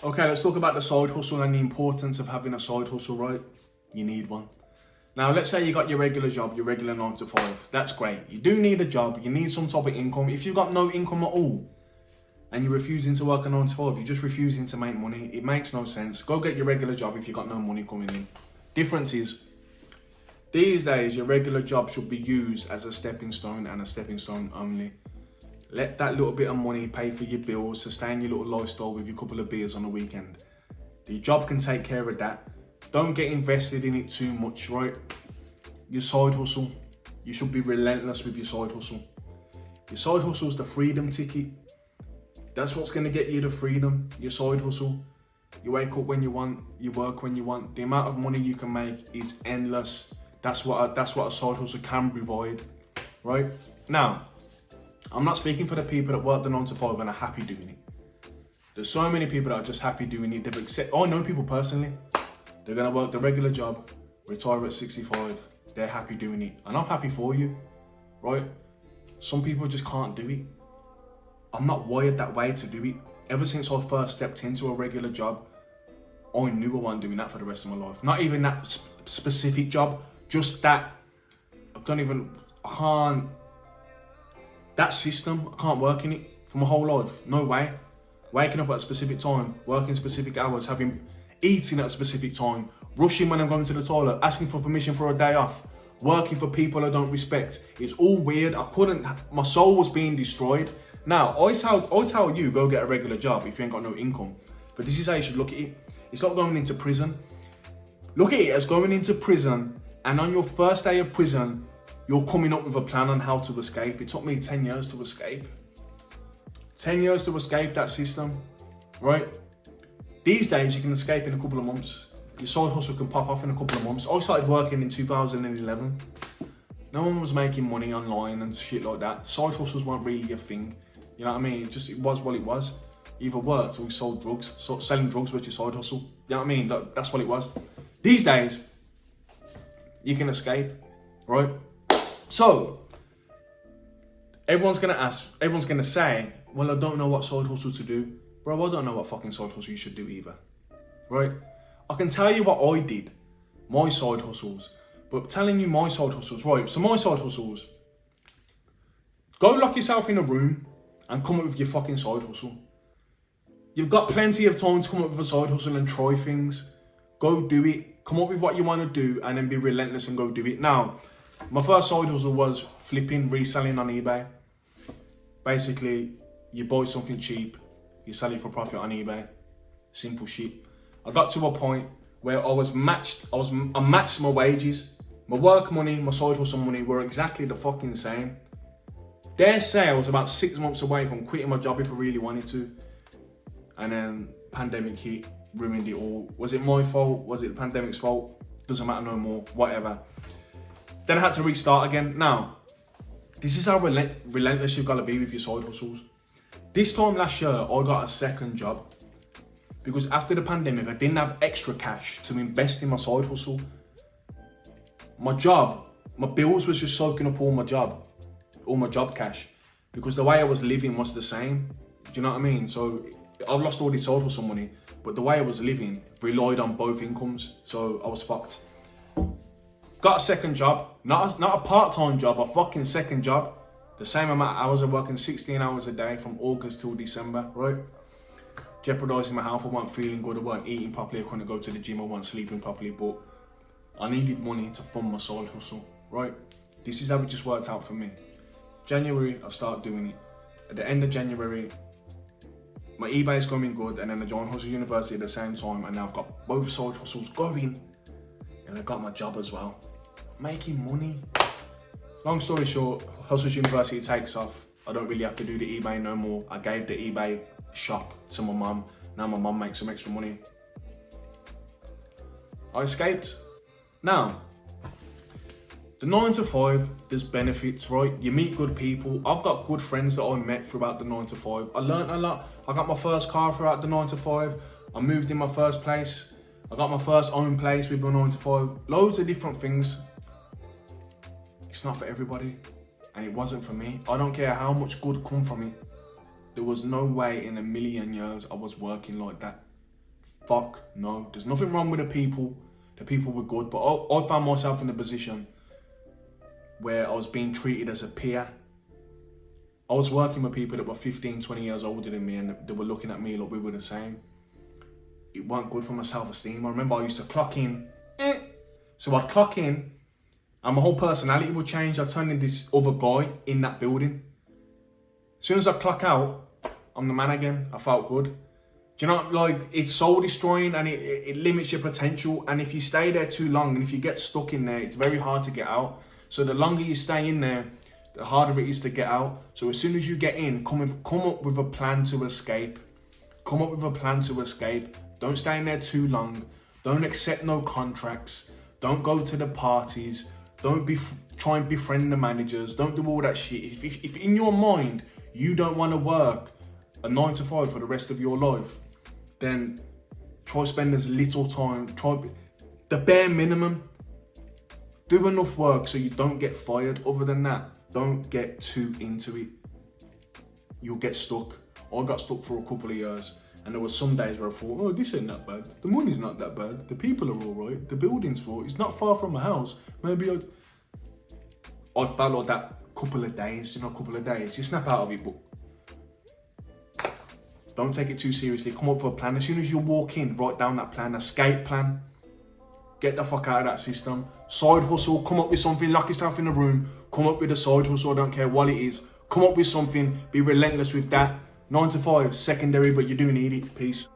Okay, let's talk about the side hustle and the importance of having a side hustle, right? You need one. Now, let's say you got your regular job, your regular 9 to 5. That's great. You do need a job. You need some type of income. If you've got no income at all and you're refusing to work a 9 to 5, you're just refusing to make money. It makes no sense. Go get your regular job if you've got no money coming in. Difference is, these days, your regular job should be used as a stepping stone and a stepping stone only. Let that little bit of money pay for your bills, sustain your little lifestyle with your couple of beers on the weekend. The job can take care of that. Don't get invested in it too much, right? Your side hustle, you should be relentless with your side hustle. Your side hustle is the freedom ticket. That's what's gonna get you the freedom, your side hustle. You wake up when you want, you work when you want. The amount of money you can make is endless. That's what a side hustle can provide, right? Now, I'm not speaking for the people that work the 9 to 5 and are happy doing it. There's so many people that are just happy doing it. I know people personally. They're gonna work the regular job, retire at 65. They're happy doing it. And I'm happy for you, right? Some people just can't do it. I'm not wired that way to do it. Ever since I first stepped into a regular job, I knew I wasn't doing that for the rest of my life. Not even that specific job, just that. That system, I can't work in it for my whole life. No way. Waking up at a specific time, working specific hours, eating at a specific time, rushing when I'm going to the toilet, asking for permission for a day off, working for people I don't respect. It's all weird. My soul was being destroyed. Now, I tell you, go get a regular job if you ain't got no income. But this is how you should look at it. It's not going into prison. Look at it as going into prison, and on your first day of prison, you're coming up with a plan on how to escape. It took me 10 years to escape. 10 years to escape that system, right? These days, you can escape in a couple of months. Your side hustle can pop off in a couple of months. I started working in 2011. No one was making money online and shit like that. Side hustles weren't really a thing. You know what I mean? It was what it was. You either worked or you sold drugs. So selling drugs was your side hustle. You know what I mean? That's what it was. These days, you can escape, right? So, everyone's gonna say, well, I don't know what side hustle to do. Bro, I don't know what fucking side hustle you should do either, right? I can tell you what I did, my side hustles, but telling you my side hustles, right? So my side hustles, go lock yourself in a room and come up with your fucking side hustle. You've got plenty of time to come up with a side hustle and try things. Go do it, come up with what you wanna do and then be relentless and go do it. Now, my first side hustle was flipping, reselling on eBay. Basically, you buy something cheap, you sell it for profit on eBay. Simple shit. I got to a point where I matched my wages. My work money, my side hustle money were exactly the fucking same. Dare say I was about 6 months away from quitting my job if I really wanted to. And then pandemic hit, ruined it all. Was it my fault? Was it the pandemic's fault? Doesn't matter no more, whatever. Then I had to restart again. Now, this is how relentless you've got to be with your side hustles. This time last year, I got a second job because after the pandemic, I didn't have extra cash to invest in my side hustle. My bills was just soaking up all my job cash, because the way I was living was the same. Do you know what I mean? So I've lost all this side hustle money, but the way I was living relied on both incomes, so I was fucked. Got a second job, not a part-time job, a fucking second job. The same amount of hours. I'm working 16 hours a day from August till December, right? Jeopardising my health. I wasn't feeling good, I wasn't eating properly, I couldn't go to the gym, I wasn't sleeping properly, but I needed money to fund my side hustle, right? This is how it just worked out for me. January, I started doing it. At the end of January, my eBay is going good, and then I joined Hustle University at the same time, and now I've got both side hustles going, and I got my job as well. Making money. Long story short, Hustle University takes off. I don't really have to do the eBay no more. I gave the eBay shop to my mum. Now my mum makes some extra money. I escaped. Now, the 9 to 5, there's benefits, right? You meet good people. I've got good friends that I met throughout the 9 to 5. I learned a lot. I got my first car throughout the 9 to 5. I moved in my first place. I got my first own place with my 9 to 5. Loads of different things. It's not for everybody, and it wasn't for me. I don't care how much good come from it. There was no way in a million years I was working like that. Fuck no. There's nothing wrong with the people. The people were good, but I found myself in a position where I was being treated as a peer. I was working with people that were 15, 20 years older than me, and they were looking at me like we were the same. It wasn't good for my self-esteem. I remember I used to clock in. So I'd clock in, and my whole personality would change. I turned into this other guy in that building. As soon as I clock out, I'm the man again. I felt good. Do you know, like, it's soul destroying, and it limits your potential. And if you stay there too long, and if you get stuck in there, it's very hard to get out. So the longer you stay in there, the harder it is to get out. So as soon as you get in, come up with a plan to escape. Come up with a plan to escape. Don't stay in there too long. Don't accept no contracts. Don't go to the parties. Don't try and befriend the managers. Don't do all that shit. If in your mind you don't want to work a 9 to 5 for the rest of your life, then try spend as little time. Try the bare minimum. Do enough work so you don't get fired. Other than that, don't get too into it. You'll get stuck. I got stuck for a couple of years, and there were some days where I thought, oh, this ain't that bad. The money's not that bad. The people are all right. The building's full. It's not far from my house. Maybe I felt like that couple of days. You snap out of it, but don't take it too seriously. Come up with a plan. As soon as you walk in, write down that plan, escape plan. Get the fuck out of that system. Side hustle, come up with something, lock yourself in a room, come up with a side hustle, I don't care what it is. Come up with something, be relentless with that. 9 to 5, secondary, but you do need it. Peace.